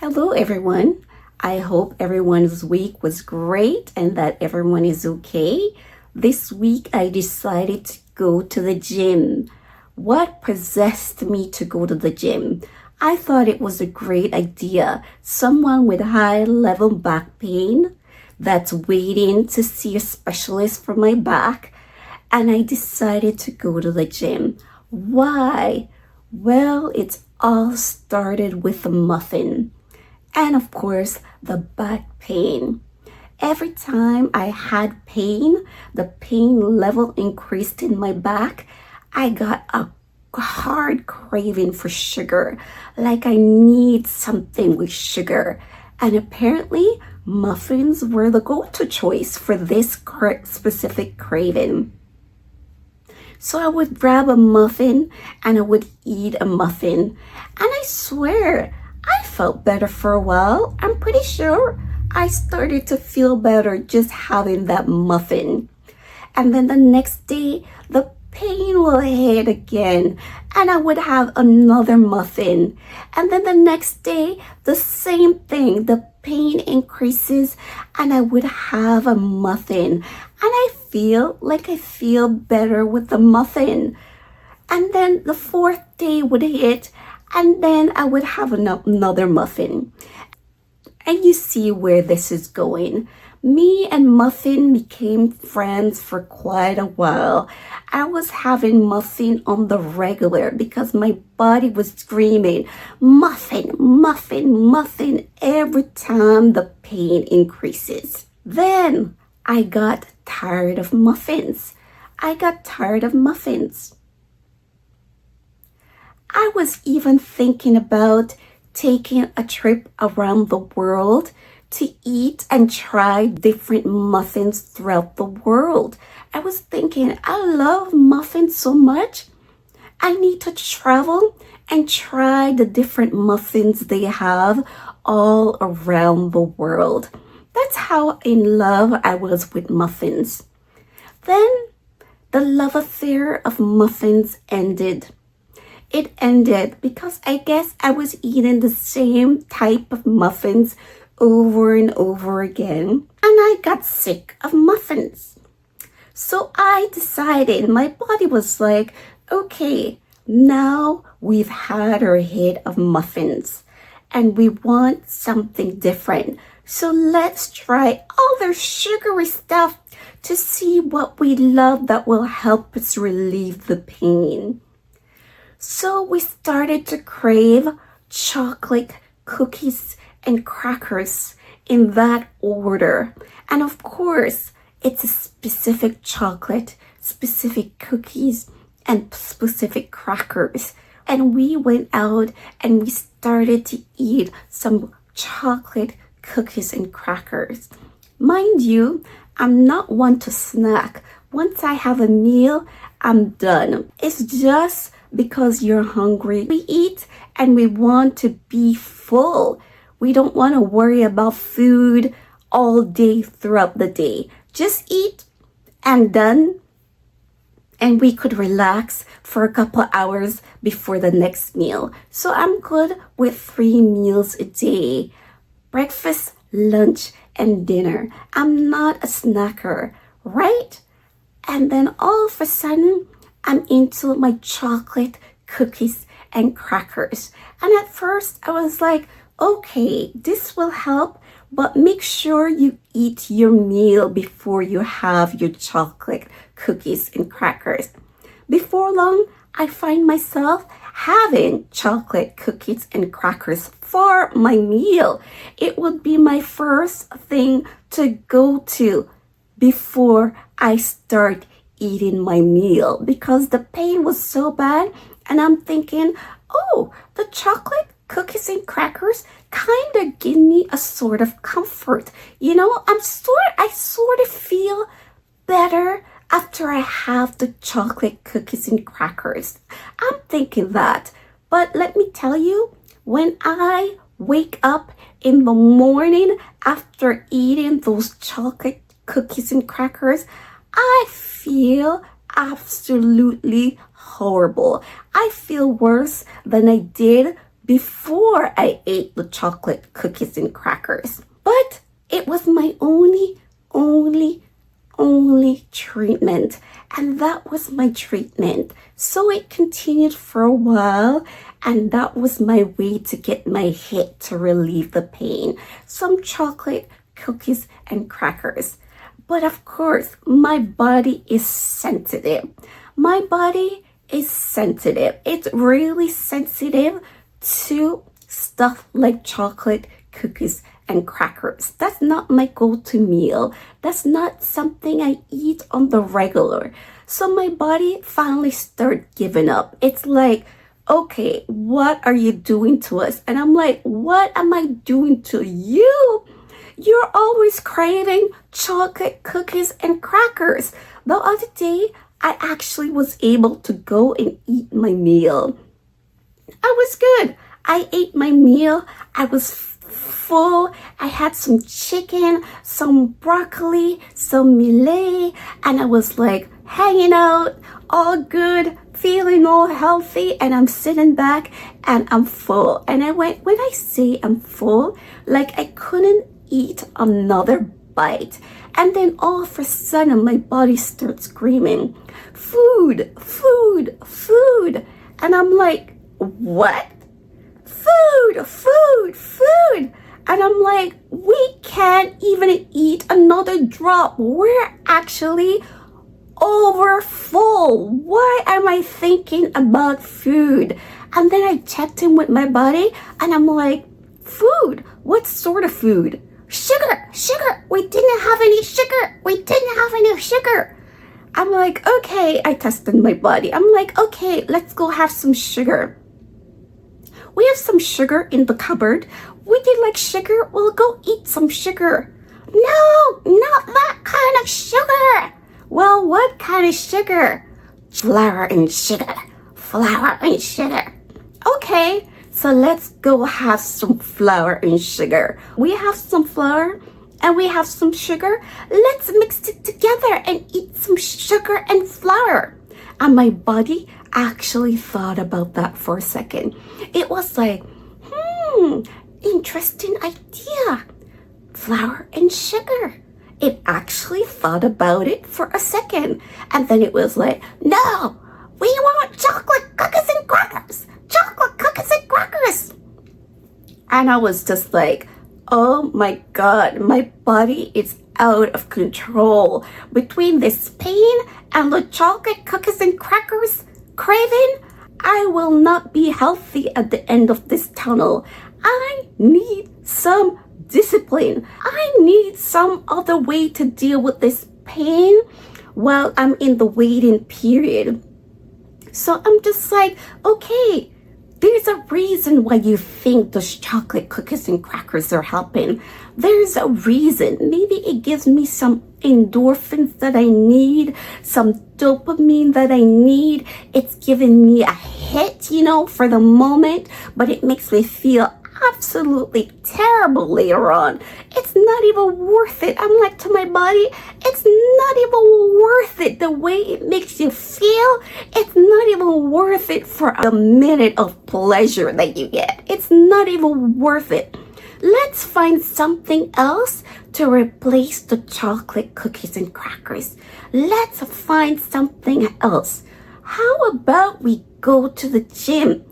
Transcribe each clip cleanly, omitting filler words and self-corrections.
Hello, everyone. I hope everyone's week was great and that everyone is okay. This week, I decided to go to the gym. What possessed me to go to the gym? I thought it was a great idea. Someone with high level back pain that's waiting to see a specialist for my back. And I decided to go to the gym. Why? Well, it's all started with a muffin. And of course, the back pain. Every time I had pain, the pain level increased in my back. I got a hard craving for sugar, like I need something with sugar. And apparently, muffins were the go-to choice for this specific craving. So I would grab a muffin and I would eat a muffin. And I swear, I felt better for a while. I'm pretty sure I started to feel better just having that muffin. And then the next day, the pain will hit again and I would have another muffin. And then the next day, the same thing. The pain increases and I would have a muffin. And I feel better with the muffin. And then the fourth day would hit and then I would have another muffin. And you see where this is going. Me and Muffin became friends for quite a while. I was having Muffin on the regular because my body was screaming, Muffin, Muffin, Muffin, every time the pain increases. Then I got tired of muffins. I was even thinking about taking a trip around the world to eat and try different muffins throughout the world. I was thinking, I love muffins so much. I need to travel and try the different muffins they have all around the world. That's how in love I was with muffins. Then the love affair of muffins ended. It ended because I guess I was eating the same type of muffins over and over again, and I got sick of muffins. So I decided, my body was like, okay, now we've had our hit of muffins and we want something different. So let's try other sugary stuff to see what we love that will help us relieve the pain. So we started to crave chocolate cookies and crackers in that order. And of course, it's a specific chocolate, specific cookies, and specific crackers. And we went out and we started to eat some chocolate cookies and crackers. Mind you, I'm not one to snack. Once I have a meal, I'm done. It's just because you're hungry. We eat and we want to be full. We don't want to worry about food all day throughout the day. Just eat and done. And we could relax for a couple hours before the next meal. So I'm good with 3 meals a day. Breakfast, lunch, and dinner. I'm not a snacker, right? And then all of a sudden, I'm into my chocolate cookies and crackers. And at first I was like, okay, this will help, but make sure you eat your meal before you have your chocolate cookies and crackers. Before long, I find myself having chocolate cookies and crackers for my meal. It would be my first thing to go to before I start eating my meal because the pain was so bad. And I'm thinking, oh, the chocolate cookies and crackers kind of give me a sort of comfort. You know, I sort of feel better after I have the chocolate cookies and crackers. I'm thinking that. But let me tell you, when I wake up in the morning after eating those chocolate cookies and crackers, I feel absolutely horrible. I feel worse than I did before I ate the chocolate cookies and crackers. But it was my only treatment. And that was my treatment. So it continued for a while. And that was my way to get my hit to relieve the pain. Some chocolate, cookies, and crackers. But of course, my body is sensitive. My body is sensitive. It's really sensitive to stuff like chocolate, cookies, and crackers. That's not my go-to meal. That's not something I eat on the regular. So my body finally started giving up. It's like, okay, what are you doing to us? And I'm like, what am I doing to you? You're always craving chocolate, cookies, and crackers. The other day, I actually was able to go and eat my meal. I was good. I ate my meal. I was full. I had some chicken, some broccoli, some millet, and I was like hanging out, all good, feeling all healthy, and I'm sitting back and I'm full. And when I say I'm full, like I couldn't eat another bite. And then all of a sudden my body starts screaming, food, food, food. And I'm like, what? Food, food, food. And I'm like, we can't even eat another drop. We're actually over full. Why am I thinking about food? And then I checked in with my body and I'm like, food? What sort of food? Sugar, sugar. We didn't have any sugar. We didn't have any sugar. I'm like, okay. I tested my body. I'm like, okay, let's go have some sugar. We have some sugar in the cupboard. Would you like sugar? We'll go eat some sugar. No, not that kind of sugar. Well, what kind of sugar? Flour and sugar. Flour and sugar. Okay, so let's go have some flour and sugar. We have some flour and we have some sugar. Let's mix it together and eat some sugar and flour. And my body actually thought about that for a second. It was like, interesting idea. Flour and sugar. It actually thought about it for a second. And then it was like, no, we want chocolate cookies and crackers. Chocolate cookies and crackers. And I was just like, oh my God, my body is out of control. Between this pain and the chocolate cookies and crackers craving, I will not be healthy at the end of this tunnel. I need some discipline. I need some other way to deal with this pain while I'm in the waiting period. So I'm just like, okay, there's a reason why you think those chocolate cookies and crackers are helping. There's a reason. Maybe it gives me some endorphins that I need, some dopamine that I need. It's giving me a hit, for the moment, but it makes me feel absolutely terrible later on. It's not even worth it. I'm like to my body, it's not even worth it. The way it makes you feel, it's not even worth it for a minute of pleasure that you get. It's not even worth it. Let's find something else to replace the chocolate cookies and crackers. Let's find something else. How about we go to the gym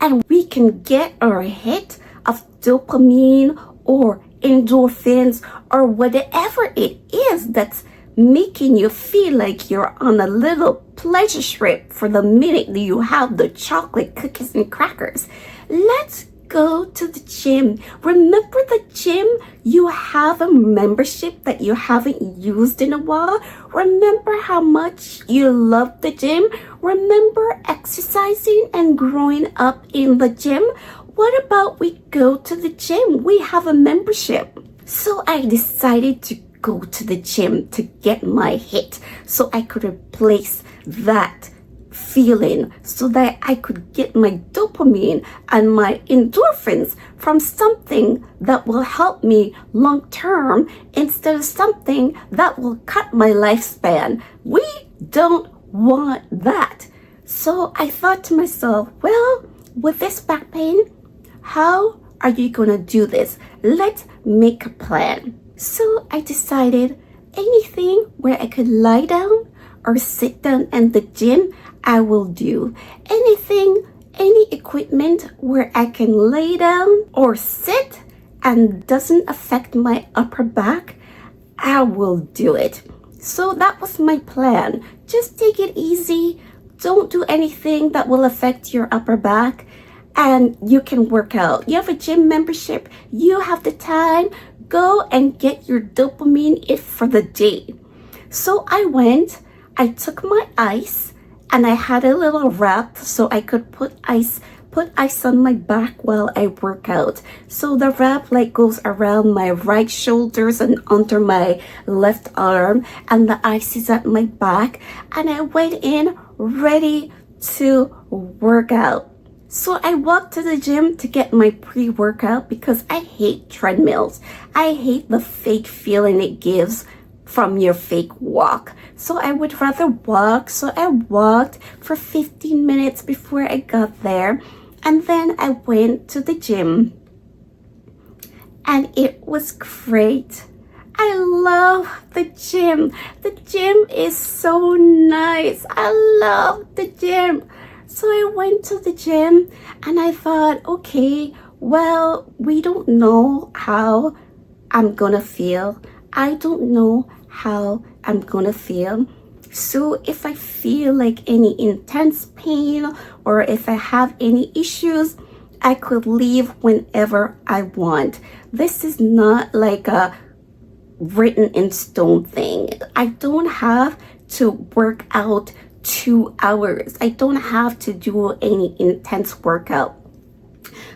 and we can get our hit of dopamine or endorphins or whatever it is that's making you feel like you're on a little pleasure trip for the minute that you have the chocolate cookies and crackers. Let's go to the gym. Remember the gym? You have a membership that you haven't used in a while. Remember how much you love the gym? Remember exercising and growing up in the gym? What about we go to the gym? We have a membership. So I decided to go to the gym to get my hit so I could replace that feeling so that I could get my dopamine and my endorphins from something that will help me long term instead of something that will cut my lifespan. We don't want that. So I thought to myself, well, with this back pain, how are you gonna do this? Let's make a plan. So I decided anything where I could lie down or sit down in the gym, I will do. Anything, any equipment where I can lay down or sit and doesn't affect my upper back, I will do it. So that was my plan. Just take it easy. Don't do anything that will affect your upper back, and you can work out. You have a gym membership, you have the time, go and get your dopamine hit for the day. So I went, I took my ice, and I had a little wrap so I could put ice on my back while I work out. So the wrap like goes around my right shoulders and under my left arm, and the ice is at my back, and I went in ready to work out. So I walked to the gym to get my pre-workout because I hate treadmills. I hate the fake feeling it gives from your fake walk. So I would rather walk. So I walked for 15 minutes before I got there. And then I went to the gym. And it was great. I love the gym. The gym is so nice. I love the gym. So I went to the gym and I thought, okay, well, we don't know how I'm gonna feel. I don't know how I'm gonna feel. So if I feel like any intense pain or if I have any issues, I could leave whenever I want. This is not like a written in stone thing. I don't have to work out 2 hours. I don't have to do any intense workout.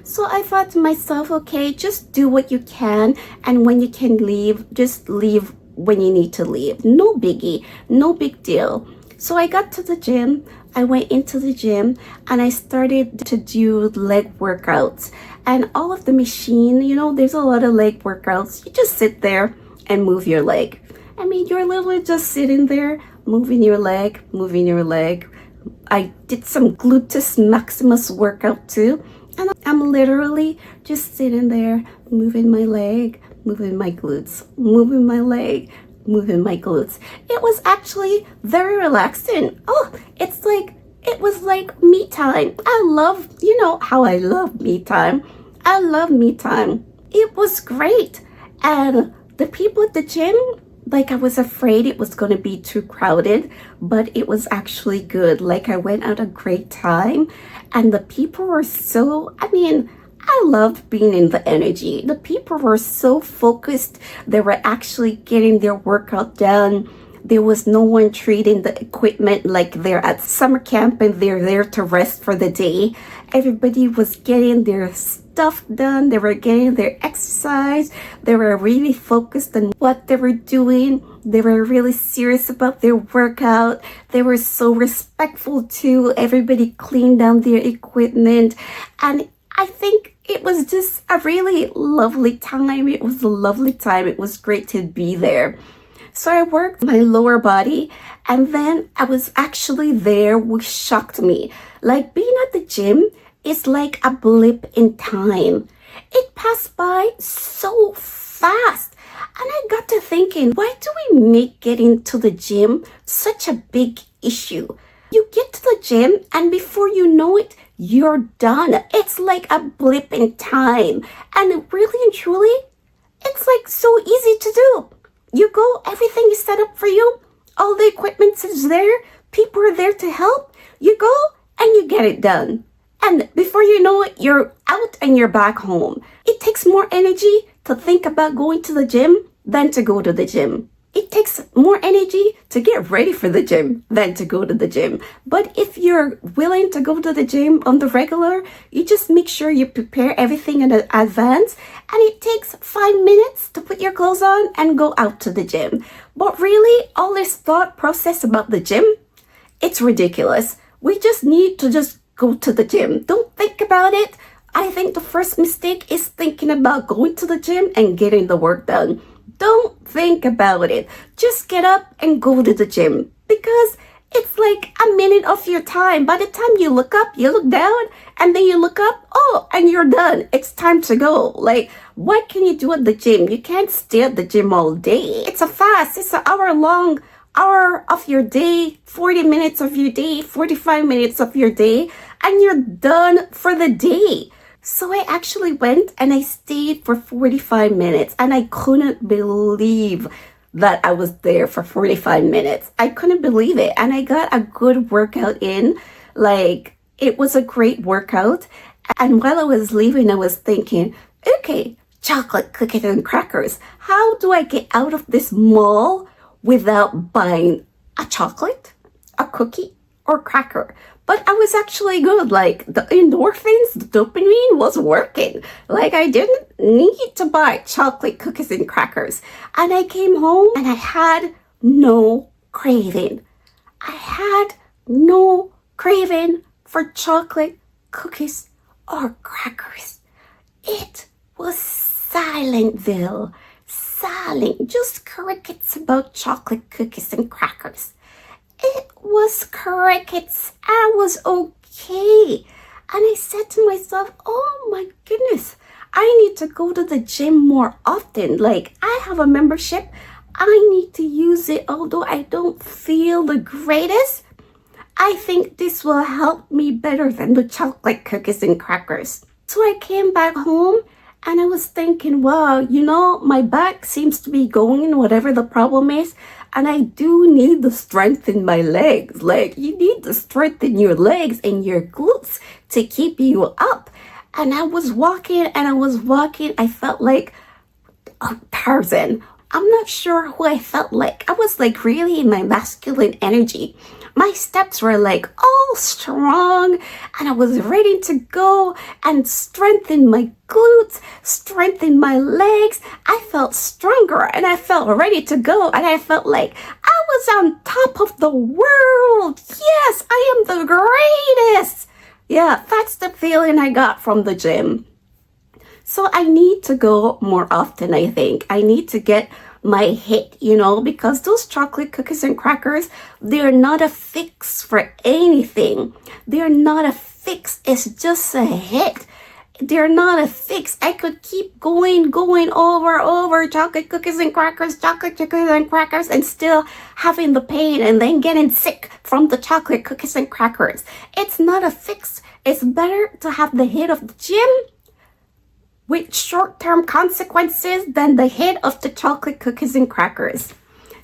So I thought to myself, okay, just do what you can, and when you can leave, just leave when you need to leave. No biggie, no big deal. So I got to the gym, I went into the gym, and I started to do leg workouts. And all of the machine, there's a lot of leg workouts. You just sit there and move your leg. I mean, you're literally just sitting there, moving your leg, moving your leg. I did some gluteus maximus workout too. And I'm literally just sitting there, moving my leg, moving my glutes, moving my leg, moving my glutes. It was actually very relaxing. Oh, it was like me time. I love, how I love me time. I love me time. It was great. And the people at the gym, I was afraid it was going to be too crowded, but it was actually good. I went out a great time, and the people were I loved being in the energy. The people were so focused. They were actually getting their workout done. There was no one treating the equipment like they're at summer camp and they're there to rest for the day. Everybody was getting their stuff done. They were getting their exercise. They were really focused on what they were doing. They were really serious about their workout. They were so respectful too. Everybody cleaned down their equipment. And I think it was just a really lovely time. It was a lovely time. It was great to be there. So I worked my lower body, and then I was actually there, which shocked me. Being at the gym is like a blip in time. It passed by so fast. And I got to thinking, why do we make getting to the gym such a big issue? You get to the gym and before you know it, you're done. It's like a blip in time. And really and truly, it's so easy to do. You go, everything is set up for you. All the equipment is there. People are there to help. You go and you get it done. And before you know it, you're out and you're back home. It takes more energy to think about going to the gym than to go to the gym. It takes more energy to get ready for the gym than to go to the gym. But if you're willing to go to the gym on the regular, you just make sure you prepare everything in advance, and it takes 5 minutes to put your clothes on and go out to the gym. But really, all this thought process about the gym, it's ridiculous. We just need to just go to the gym. Don't think about it. I think the first mistake is thinking about going to the gym and getting the work done. Don't think about it. Just get up and go to the gym, because It's like a minute of your time. By the time you look up, you look down, and then you look up, oh, and you're done. It's time to go. Like, what can you do at the gym? You can't stay at the gym all day. It's a fast. It's an hour of your day, 40 minutes of your day, 45 minutes of your day, and you're done for the day. So I actually went and I stayed for 45 minutes, and I couldn't believe that I was there for 45 minutes. I couldn't believe it. And I got a good workout in. Like, it was a great workout. And while I was leaving, I was thinking, okay, chocolate, cookies, and crackers. How do I get out of this mall without buying a chocolate, a cookie, or cracker? But I was actually good. Like, the endorphins, the dopamine was working. Like, I didn't need to buy chocolate, cookies, and crackers. And I came home and I had no craving. I had no craving for chocolate, cookies, or crackers. It was Silentville. Silent, just crickets about chocolate, cookies, and crackers. It was crickets. I was okay. And I said to myself, oh my goodness, I need to go to the gym more often. Like, I have a membership. I need to use it. Although I don't feel the greatest, I think this will help me better than the chocolate, cookies, and crackers. So I came back home and I was thinking, wow, my back seems to be going, whatever the problem is. And I do need the strength in my legs. Like, you need to strengthen your legs and your glutes to keep you up. And I was walking and I was walking. I felt like Tarzan. I'm not sure who I felt like. I was like really in my masculine energy. My steps were like all strong and I was ready to go and strengthen my glutes, strengthen my legs. I felt stronger and I felt ready to go and I felt like I was on top of the world. Yes, I am the greatest. Yeah, that's the feeling I got from the gym. So I need to go more often, I think. I need to get my hit, because those chocolate cookies and crackers, they're not a fix for anything. They're not a fix. It's just a hit. They're not a fix. I could keep going over chocolate cookies and crackers, chocolate cookies and crackers, and still having the pain and then getting sick from the chocolate cookies and crackers. It's not a fix. It's better to have the hit of the gym with short-term consequences than the hit of the chocolate cookies and crackers.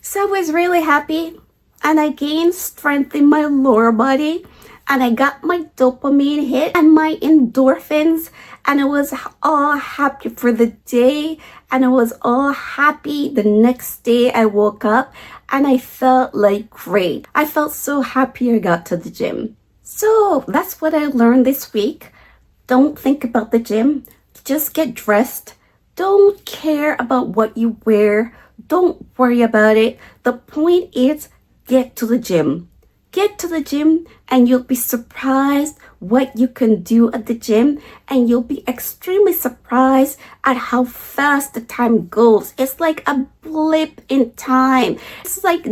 So I was really happy and I gained strength in my lower body and I got my dopamine hit and my endorphins and I was all happy for the day and I was all happy the next day I woke up and I felt like great. I felt so happy I got to the gym. So that's what I learned this week. Don't think about the gym. Just get dressed. Don't care about what you wear. Don't worry about it. The point is, get to the gym. Get to the gym and you'll be surprised what you can do at the gym and you'll be extremely surprised at how fast the time goes. It's like a blip in time. It's like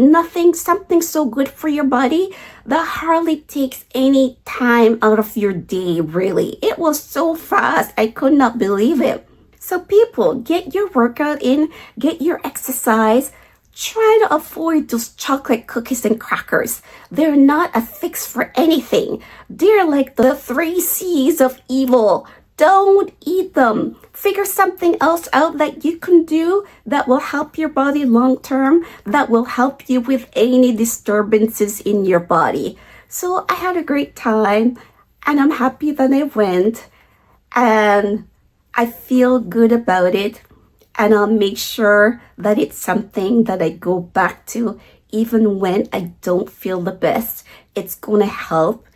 something so good for your body that hardly takes any time out of your day, really. It was so fast. I could not believe it. So people, get your workout in, get your exercise. Try to avoid those chocolate cookies and crackers. They're not a fix for anything. They're like the 3 C's of evil. Don't eat them. Figure something else out that you can do that will help your body long term, that will help you with any disturbances in your body. So I had a great time and I'm happy that I went and I feel good about it. And I'll make sure that it's something that I go back to even when I don't feel the best. It's going to help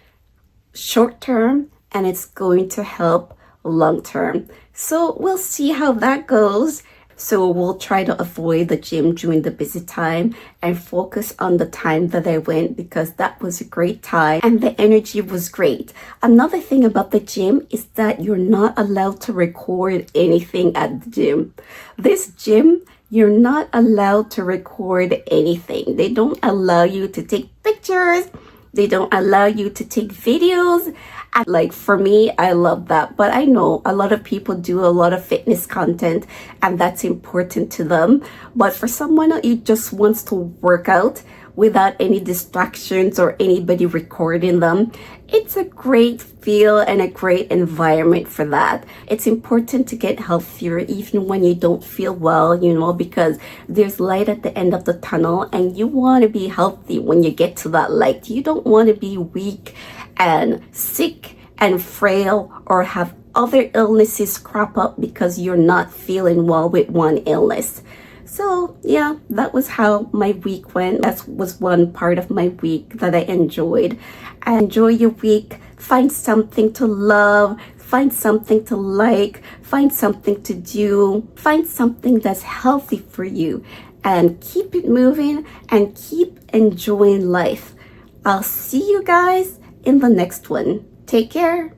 short term and it's going to help long term. So we'll see how that goes. So we'll try to avoid the gym during the busy time and focus on the time that I went, because that was a great time and the energy was great. Another thing about the gym is that you're not allowed to record anything at the gym. This gym, you're not allowed to record anything. They don't allow you to take pictures. They don't allow you to take videos. And like for me, I love that. But I know a lot of people do a lot of fitness content and that's important to them. But for someone who just wants to work out without any distractions or anybody recording them, it's a great feel and a great environment for that. It's important to get healthier even when you don't feel well, because there's light at the end of the tunnel and you want to be healthy when you get to that light. You don't want to be weak and sick and frail or have other illnesses crop up because you're not feeling well with one illness. So yeah, that was how my week went. That was one part of my week that I enjoyed. And enjoy your week. Find something to love. Find something to like. Find something to do. Find something that's healthy for you. And keep it moving and keep enjoying life. I'll see you guys in the next one. Take care.